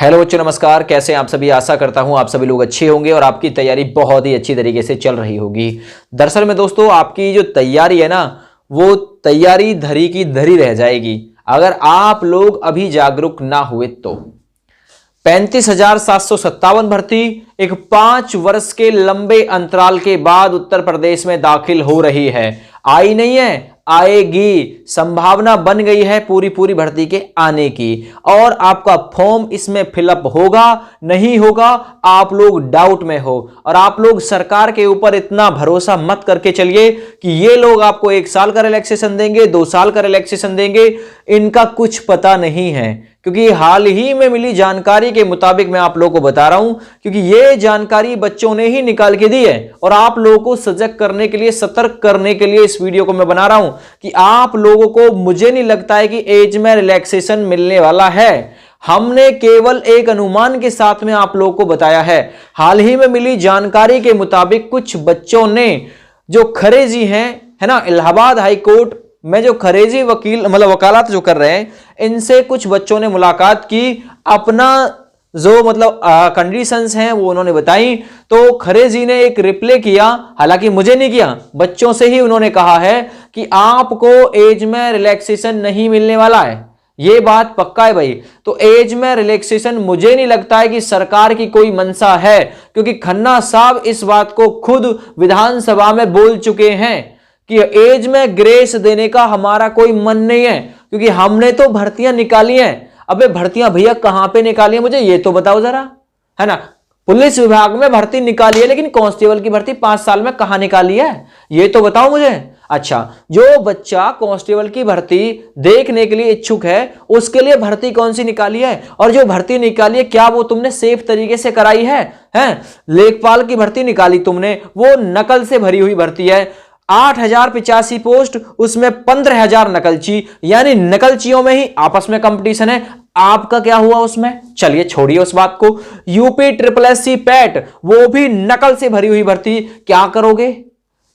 Hello बच्चों, नमस्कार। कैसे हैं आप सभी? आशा करता हूं आप सभी लोग अच्छे होंगे और आपकी तैयारी बहुत ही अच्छी तरीके से चल रही होगी। दरअसल में दोस्तों, आपकी जो तैयारी है ना, वो तैयारी धरी की धरी रह जाएगी अगर आप लोग अभी जागरूक ना हुए तो। 35,757 भर्ती एक 5 वर्ष के लंबे अंतराल के बाद उत्तर प्रदेश में दाखिल हो रही है। आई नहीं है, आएगी। संभावना बन गई है पूरी पूरी भर्ती के आने की। और आपका फॉर्म इसमें फिलअप होगा नहीं होगा, आप लोग डाउट में हो। और आप लोग सरकार के ऊपर इतना भरोसा मत करके चलिए कि ये लोग आपको 1 साल का रिलैक्सेशन देंगे, 2 साल का रिलैक्सेशन देंगे। इनका कुछ पता नहीं है, क्योंकि हाल ही में मिली जानकारी के मुताबिक मैं आप लोगों को बता रहा हूं, क्योंकि ये जानकारी बच्चों ने ही निकाल के दी है। और आप लोगों को सजग करने के लिए, सतर्क करने के लिए इस वीडियो को मैं बना रहा हूं कि आप लोगों को, मुझे नहीं लगता है कि एज में रिलैक्सेशन मिलने वाला है। हमने केवल एक अनुमान के साथ में आप लोगों को बताया है। हाल ही में मिली जानकारी के मुताबिक कुछ बच्चों ने, जो खरेजी हैं, है ना, इलाहाबाद हाई कोर्ट में जो खरेजी वकील मतलब वकालत जो कर रहे हैं, इनसे कुछ बच्चों ने मुलाकात की, अपना जो मतलब कंडीशंस हैं वो उन्होंने बताई। तो खरेजी ने एक रिप्लाई किया, हालांकि मुझे नहीं किया, बच्चों से ही उन्होंने कहा है कि आपको एज में रिलैक्सेशन नहीं मिलने वाला है। ये बात पक्का है भाई। तो एज में रिलैक्सेशन मुझे नहीं लगता है कि सरकार की कोई मंशा है, क्योंकि खन्ना साहब इस बात को खुद विधानसभा में बोल चुके हैं कि एज में ग्रेस देने का हमारा कोई मन नहीं है, क्योंकि हमने तो भर्तियां निकाली हैं। अबे भर्तियां भैया कहां पे निकाली है, मुझे ये तो बताओ जरा, है ना। पुलिस विभाग में भर्ती निकाली है, लेकिन कांस्टेबल की भर्ती 5 साल में कहां निकाली है, ये तो बताओ मुझे। अच्छा, जो बच्चा कांस्टेबल की भर्ती देखने के लिए इच्छुक है, उसके लिए भर्ती कौन सी निकाली है? और जो भर्ती निकाली है, क्या वो तुमने सेफ तरीके से कराई है? लेखपाल की भर्ती निकाली तुमने, वो नकल से भरी हुई भर्ती है। 8,085 पोस्ट, उसमें 15,000 नकलची, यानी नकलचियों में ही आपस में कंपटीशन है। आपका क्या हुआ उसमें? चलिए छोड़िए उस बात को। यूपी SSSC पैट, वो भी नकल से भरी हुई भर्ती, क्या करोगे?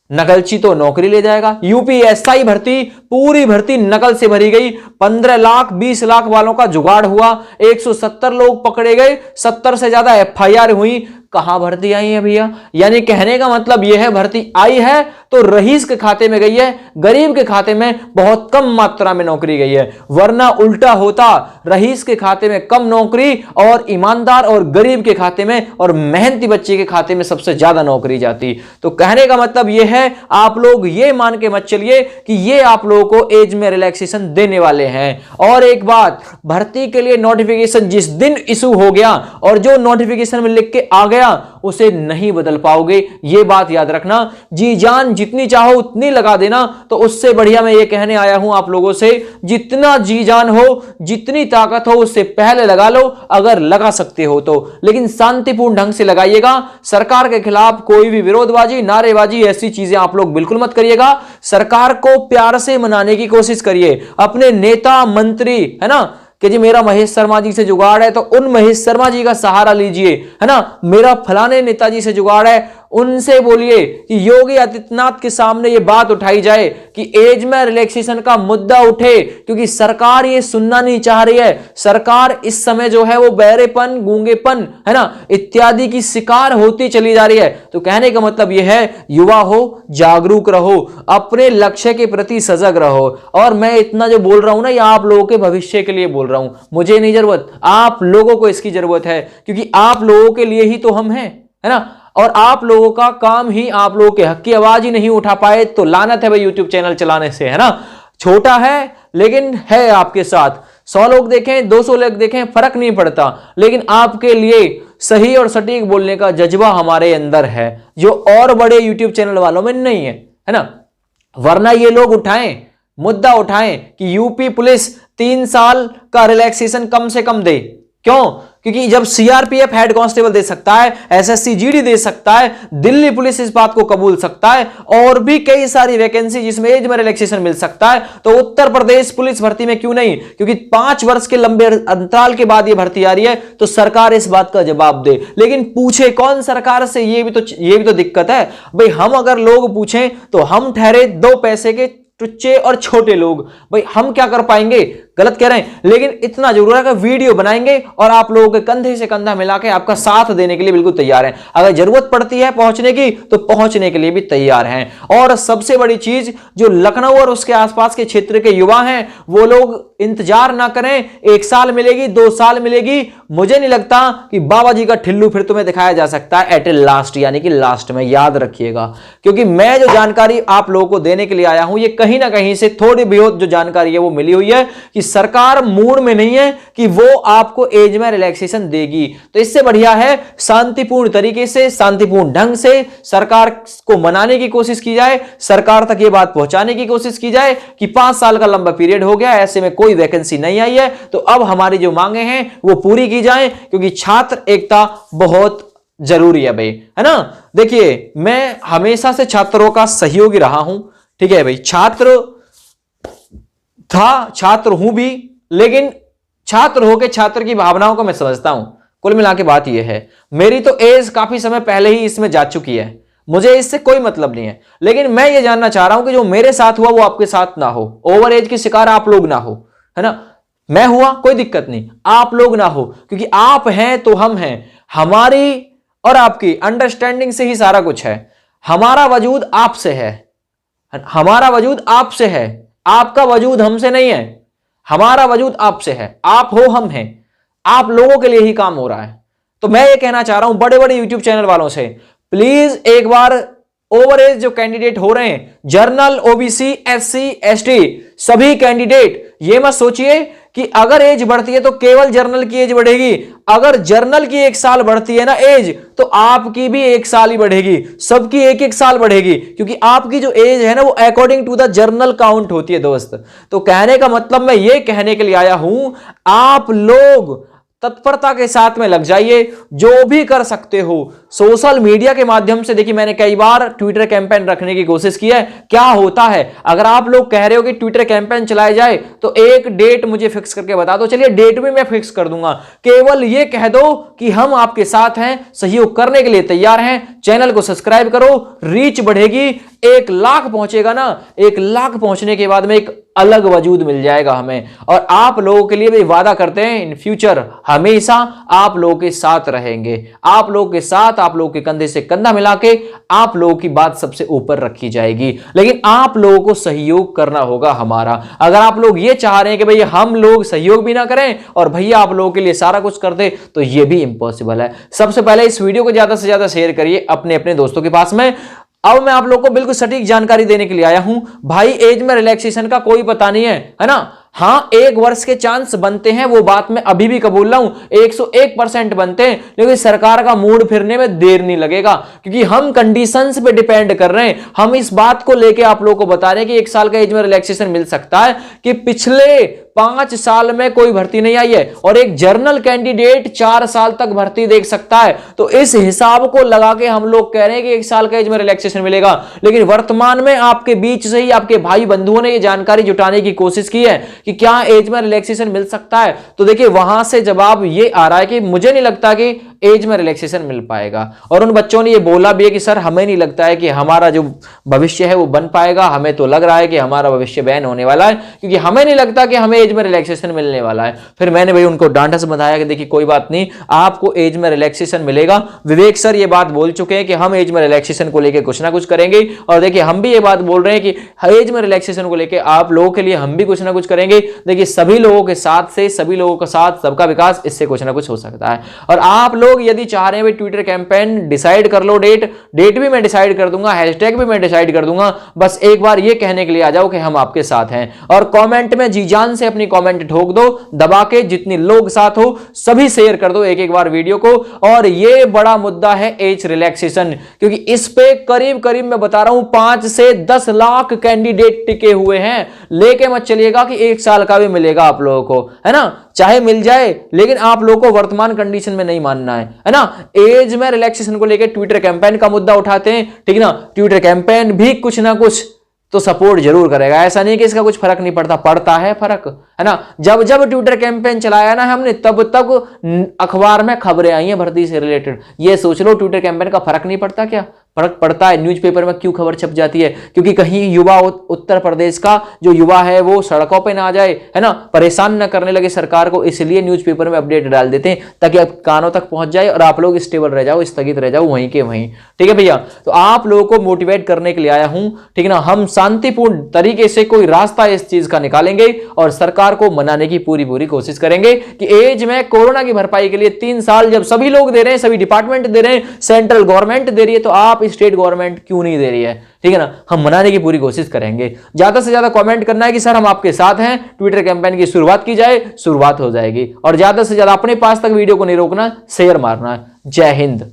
नकलची तो नौकरी ले जाएगा। यूपी SI भर्ती, पूरी भर्ती नकल से भरी गई। 15 लाख 20 लाख वालों का जुगाड़ हुआ, 170 लोग पकड़े गए, 70 से ज्यादा FIR हुई। कहां भर्ती आई है भैया? यानी कहने का मतलब यह है, भर्ती आई है तो रईस के खाते में गई है, गरीब के खाते में बहुत कम मात्रा में नौकरी गई है। वरना उल्टा होता, रईस के खाते में कम नौकरी और ईमानदार और गरीब के खाते में और मेहनती बच्चे के खाते में सबसे ज्यादा नौकरी जाती। तो कहने का मतलब यह है, आप लोग ये मान के मत चलिए कि ये आप लोगों को एज में रिलैक्सेशन देने वाले हैं। और एक बात, भर्ती के लिए नोटिफिकेशन जिस दिन इशू हो गया और जो नोटिफिकेशन में लिख के आ गया, उसे नहीं बदल पाओगे, यह बात याद रखना। जी जान जितनी चाहो उतनी लगा देना। तो उससे बढ़िया मैं ये कहने आया हूं आप लोगों से, जितना जी जान हो, जितनी ताकत हो, उससे पहले लगा लो, अगर लगा सकते हो तो। लेकिन शांतिपूर्ण ढंग से लगाइएगा। सरकार के खिलाफ कोई भी विरोधबाजी, नारेबाजी, ऐसी चीजें आप लोग बिल्कुल मत करिएगा। सरकार को प्यार से मनाने की कोशिश करिए। अपने नेता मंत्री, है ना, कि जी मेरा महेश शर्मा जी से जुगाड़ है तो उन महेश शर्मा जी का सहारा लीजिए, है ना। मेरा फलाने नेताजी से जुगाड़ है, उनसे बोलिए कि योगी आदित्यनाथ के सामने ये बात उठाई जाए कि एज में रिलैक्सेशन का मुद्दा उठे, क्योंकि सरकार ये सुनना नहीं चाह रही है। सरकार इस समय जो है वो बहरेपन, गूंगेपन, है ना, इत्यादि की शिकार होती चली जा रही है। तो कहने का मतलब यह है, युवा हो, जागरूक रहो, अपने लक्ष्य के प्रति सजग रहो। और मैं इतना जो बोल रहा हूं ना, ये आप लोगों के भविष्य के लिए बोल रहा हूं, मुझे नहीं जरूरत, आप लोगों को इसकी जरूरत है, क्योंकि आप लोगों के लिए ही तो हम हैं, है ना। और आप लोगों का काम ही, आप लोगों के हक की आवाज ही नहीं उठा पाए तो लानत है भाई यूट्यूब चैनल चलाने से, है ना। छोटा है लेकिन है आपके साथ। 100 लोग देखें, 200 लोग देखें, फर्क नहीं पड़ता, लेकिन आपके लिए सही और सटीक बोलने का जज्बा हमारे अंदर है, जो और बड़े यूट्यूब चैनल वालों में नहीं है ना। वरना ये लोग उठाएं, मुद्दा उठाएं कि यूपी पुलिस 3 साल का रिलैक्सेशन कम से कम दे। क्यों? क्योंकि जब सीआरपीएफ हेड कांस्टेबल दे सकता है, एसएससी जीडी दे सकता है, दिल्ली पुलिस इस बात को कबूल सकता है, और भी कई सारी वैकेंसी जिसमें एज में रिलैक्सेशन मिल सकता है, तो उत्तर प्रदेश पुलिस भर्ती में क्यों नहीं? क्योंकि 5 वर्ष के लंबे अंतराल के बाद यह भर्ती आ रही है, तो सरकार इस बात का जवाब दे। लेकिन पूछे कौन सरकार से, ये भी तो दिक्कत है भाई। हम अगर लोग पूछें तो हम ठहरे 2 पैसे के टुच्चे और छोटे लोग, भाई हम क्या कर पाएंगे? गलत कह रहे हैं, लेकिन इतना जरूर है कि वीडियो बनाएंगे और आप लोगों के कंधे से कंधा मिला के आपका साथ देने के लिए बिल्कुल तैयार हैं। अगर जरूरत पड़ती है पहुंचने की तो पहुंचने के लिए भी तैयार हैं। और सबसे बड़ी चीज, जो लखनऊ और उसके आसपास के क्षेत्र के युवा हैं वो लोग इंतजार ना करें, 1 साल मिलेगी, 2 साल मिलेगी। मुझे नहीं लगता कि बाबा जी का ठिल्लू फिर तुम्हें दिखाया जा सकता है एट लास्ट, यानी कि लास्ट में। याद रखिएगा, क्योंकि मैं जो जानकारी आप लोगों को देने के लिए आया हूं, ये कहीं ना कहीं से थोड़ी बहुत जो जानकारी है वो मिली हुई है कि सरकार मूड में नहीं है कि वो आपको एज में रिलैक्सेशन देगी। तो इससे बढ़िया है शांतिपूर्ण तरीके से, शांतिपूर्ण ढंग से सरकार को मनाने की कोशिश की जाए, सरकार तक ये बात पहुंचाने की कोशिश की जाए कि 5 साल का लंबा पीरियड हो गया, ऐसे में कोई वैकेंसी नहीं आई है, तो अब हमारी जो मांगे हैं वो पूरी की जाए, क्योंकि छात्र एकता बहुत जरूरी है भाई, है ना। देखिए, मैं हमेशा से छात्रों का सहयोगी रहा हूं, ठीक है भाई, छात्र था, छात्र हूं भी, लेकिन छात्र होकर छात्र की भावनाओं को मैं समझता हूं। कुल मिला के बात यह है, मेरी तो एज काफी समय पहले ही इसमें जा चुकी है, मुझे इससे कोई मतलब नहीं है, लेकिन मैं ये जानना चाह रहा हूं कि जो मेरे साथ हुआ वो आपके साथ ना हो, ओवर एज के शिकार आप लोग ना हो, है ना। मैं हुआ कोई दिक्कत नहीं, आप लोग ना हो, क्योंकि आप हैं तो हम हैं, हमारी और आपकी अंडरस्टैंडिंग से ही सारा कुछ है। हमारा वजूद आपसे है, हमारा वजूद आपसे है, आपका वजूद हमसे नहीं है, हमारा वजूद आपसे है, आप हो हम हैं, आप लोगों के लिए ही काम हो रहा है। तो मैं ये कहना चाह रहा हूं बड़े बड़े यूट्यूब चैनल वालों से, प्लीज एक बार ओवर एज जो कैंडिडेट हो रहे हैं, जर्नल, ओबीसी, एससी, एसटी, सभी कैंडिडेट, ये मत सोचिए कि अगर एज बढ़ती है तो केवल जर्नल की एज बढ़ेगी। अगर जर्नल की 1 साल बढ़ती है ना एज, तो आपकी भी 1 साल ही बढ़ेगी, सबकी 1-1 साल बढ़ेगी, क्योंकि आपकी जो एज है ना वो according to the journal count होती है दोस्त। तो कहने का मतलब मैं ये कहने के लिए आया हूं, आप लोग तत्परता के साथ में लग जाइए, जो भी कर सकते हो सोशल मीडिया के माध्यम से। देखिए, मैंने कई बार ट्विटर कैंपेन रखने की कोशिश की है, क्या होता है अगर आप लोग कह रहे हो कि ट्विटर कैंपेन चलाया जाए तो एक डेट मुझे फिक्स करके बता दो, चलिए डेट भी मैं फिक्स कर दूंगा, केवल ये कह दो कि हम आपके साथ हैं, सहयोग करने के लिए तैयार हैं। चैनल को सब्सक्राइब करो, रीच बढ़ेगी, 1 लाख पहुंचेगा ना, 1 लाख पहुंचने के बाद में एक अलग वजूद मिल जाएगा हमें, और आप लोगों के लिए भी वादा करते हैं इन फ्यूचर हमेशा आप लोगों के साथ रहेंगे, आप लोगों के साथ, आप लोगों के कंधे से कंधा मिला के आप लोगों की बात सबसे ऊपर रखी जाएगी। लेकिन आप लोगों को सहयोग करना होगा हमारा। अगर आप लोग ये चाह रहे हैं कि भैया हम लोग सहयोग भी ना करें और भैया आप लोगों के लिए सारा कुछ कर दे, तो ये भी इंपॉसिबल है। सबसे पहले इस वीडियो को ज्यादा से ज्यादा शेयर करिए अपने अपने दोस्तों के पास में। अब मैं आप लोगों को बिल्कुल सटीक जानकारी देने के लिए आया हूं भाई, एज में रिलैक्सेशन का कोई पता नहीं है ना। हाँ, 1 वर्ष के चांस बनते हैं, वो बात मैं अभी भी कबूल रहा हूं, 101% बनते हैं, लेकिन सरकार का मूड फिरने में देर नहीं लगेगा, क्योंकि हम कंडीशंस पे डिपेंड कर रहे हैं। हम इस बात को लेके आप लोगों को बता रहे हैं कि 1 साल का एज में रिलैक्सेशन मिल सकता है कि पिछले 5 साल में कोई भर्ती नहीं आई है, और एक जर्नल कैंडिडेट 4 साल तक भर्ती देख सकता है। तो इस हिसाब को लगा के हम लोग कह रहे हैं कि 1 साल का एज में रिलैक्सेशन मिलेगा, लेकिन वर्तमान में आपके बीच से ही आपके भाई बंधुओं ने ये जानकारी जुटाने की कोशिश की है कि क्या एज में रिलैक्सेशन मिल सकता है। तो देखिए, वहां से जवाब ये आ रहा है कि मुझे नहीं लगता कि एज में रिलैक्सेशन मिल पाएगा, और उन बच्चों ने ये बोला भी है कि सर हमें नहीं लगता है कि हमारा जो भविष्य है वो बन पाएगा, हमें तो लग रहा है कि हमारा भविष्य बैन होने वाला है, क्योंकि हमें नहीं लगता कि हमें एज में रिलैक्सेशन मिलने वाला है। फिर मैंने भाई उनको डांटा से बताया कि देखिए कोई बात नहीं, आपको एज में रिलैक्सेशन मिलेगा। विवेक सर ये बात बोल चुके हैं कि हम एज में रिलैक्सेशन को लेकर कुछ ना कुछ करेंगे, और देखिए हम भी ये बात बोल रहे हैं कि एज में रिलैक्सेशन को लेकर आप लोगों के लिए हम भी कुछ ना कुछ करेंगे। देखिए, सभी लोगों के साथ से, सभी लोगों का साथ, सबका विकास, इससे कुछ ना कुछ हो सकता है। और आप लोग यदि चाह रहे हैं ट्विटर कैंपेन, डिसाइड कर लो डेट भी मैं डिसाइड कर दूंगा, हैशटैग भी मैं डिसाइड कर दूंगा। बस एक बार ये कहने के लिए आ जाओ कि हम आपके साथ हैं, और कमेंट में जी जान से अपनी कमेंट ठोक दो दबा के, जितने लोग साथ हो सभी शेयर कर दो एक बार वीडियो को। और ये बड़ा मुद्दा है एज रिलैक्सेशन, क्योंकि इस पे करीब करीब मैं बता रहा हूं 5 से 10 लाख कैंडिडेट टिके हुए हैं। लेके मत चलिएगा कि 1 साल का भी मिलेगा आप लोगों को, है ना, चाहे मिल जाए, लेकिन आप लोगों को वर्तमान कंडीशन में नहीं मानना है ना। एज में रिलैक्सेशन को लेकर ट्विटर कैंपेन का मुद्दा उठाते हैं, ठीक ना, ट्विटर कैंपेन भी कुछ ना कुछ तो सपोर्ट जरूर करेगा, ऐसा नहीं कि इसका कुछ फर्क नहीं पड़ता, पड़ता है फर्क। है ना। जब जब ट्विटर कैंपेन चलाया ना हमने, तब तक अखबार में खबरें आई हैं भर्ती से रिलेटेड। ये सोच लो ट्विटर कैंपेन का फर्क नहीं पड़ता क्या? फर्क पड़ता है। न्यूज़पेपर में क्यों खबर छप जाती है? क्योंकि कहीं युवा, उत्तर प्रदेश का जो युवा है वो सड़कों पे ना आ जाए, है ना, परेशान ना करने लगे सरकार को, इसलिए न्यूज़पेपर में अपडेट डाल देते हैं ताकि आप कानों तक पहुंच जाए और आप लोग स्टेबल रह जाओ, स्थगित रह जाओ वहीं के वहीं। ठीक है भैया, तो आप लोगों को मोटिवेट करने के लिए आया हूं, ठीक है ना। हम शांतिपूर्ण तरीके से कोई रास्ता इस चीज का निकालेंगे और सरकार को मनाने की पूरी पूरी कोशिश करेंगे कि एज में कोरोना की भरपाई के लिए 3 साल जब सभी लोग दे रहे हैं, सभी डिपार्टमेंट दे रहे हैं, सेंट्रल गवर्नमेंट दे रही है, तो आप स्टेट गवर्नमेंट क्यों नहीं दे रही है? ठीक है ना, हम मनाने की पूरी कोशिश करेंगे। ज्यादा से ज्यादा कमेंट करना है कि सर हम आपके साथ हैं, ट्विटर कैंपेन की शुरुआत की जाए, शुरुआत हो जाएगी। और ज्यादा से ज्यादा अपने पास तक वीडियो को नहीं रोकना, शेयर मारना है। जय हिंद।